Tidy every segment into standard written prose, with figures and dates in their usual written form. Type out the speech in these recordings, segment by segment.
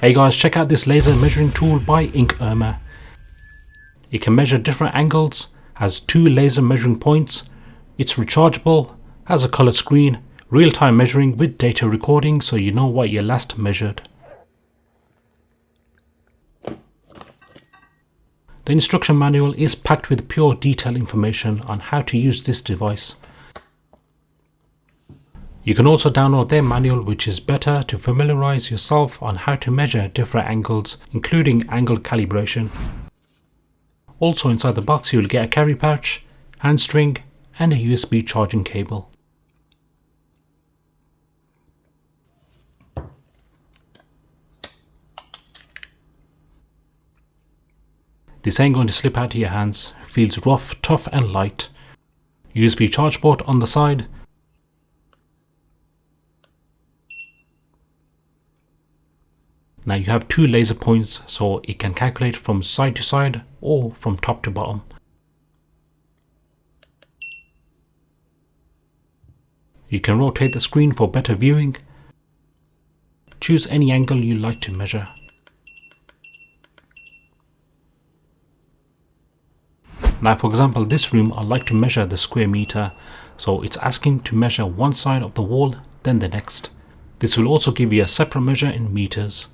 Hey guys, check out this laser measuring tool by Inkerma. It can measure different angles, has 2 laser measuring points, it's rechargeable, has a color screen, real-time measuring with data recording so you know what you last measured. The instruction manual is packed with pure detail information on how to use this device. You can also download their manual, which is better to familiarize yourself on how to measure different angles, including angle calibration. Also inside the box you'll get a carry pouch, hand string and a USB charging cable. This ain't going to slip out of your hands, feels rough, tough and light. USB charge port on the side. Now you have 2 laser points so it can calculate from side to side or from top to bottom. You can rotate the screen for better viewing. Choose any angle you like to measure. Now for example, this room I like to measure the square meter, so it's asking to measure one side of the wall, then the next. This will also give you a separate measure in meters.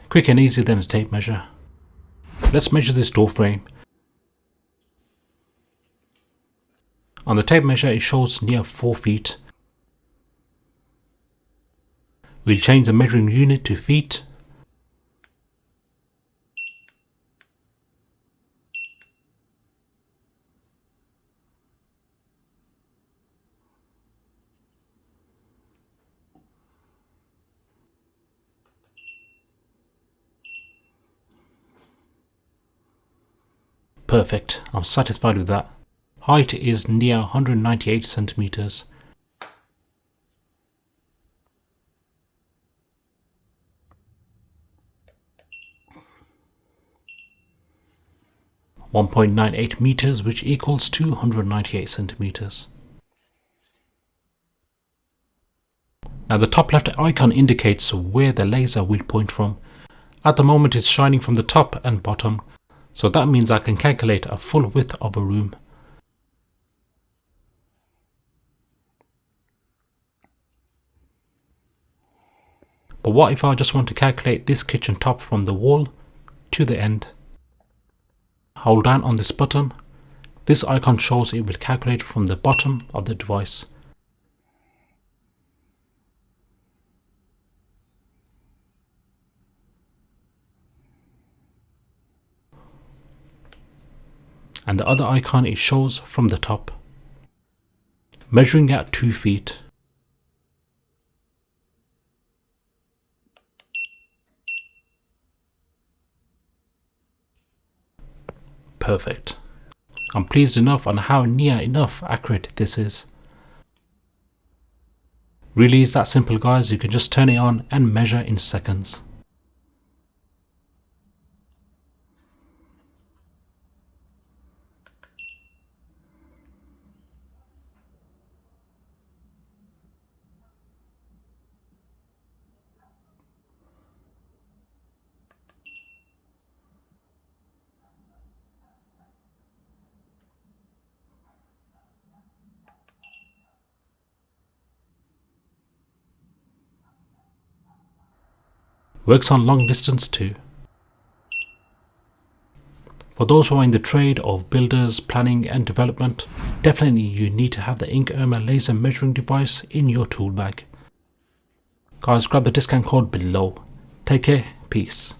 Quick and easy than a tape measure. Let's measure this door frame. On the tape measure it shows near 4 feet. We'll change the measuring unit to feet. Perfect, I'm satisfied with that. Height is near 198 centimeters. .98 meters, which equals 298 centimeters. Now the top left icon indicates where the laser will point from. At the moment it's shining from the top and bottom, so that means I can calculate a full width of a room. But what if I just want to calculate this kitchen top from the wall to the end? Hold down on this button. This icon shows it will calculate from the bottom of the device. And the other icon it shows from the top. Measuring at 2 feet. Perfect. I'm pleased enough on how near enough accurate this is. Really is that simple guys, you can just turn it on and measure in seconds. Works on long distance too. For those who are in the trade of builders, planning and development, definitely you need to have the Inkerma laser measuring device in your tool bag. Guys, grab the discount code below. Take care, peace.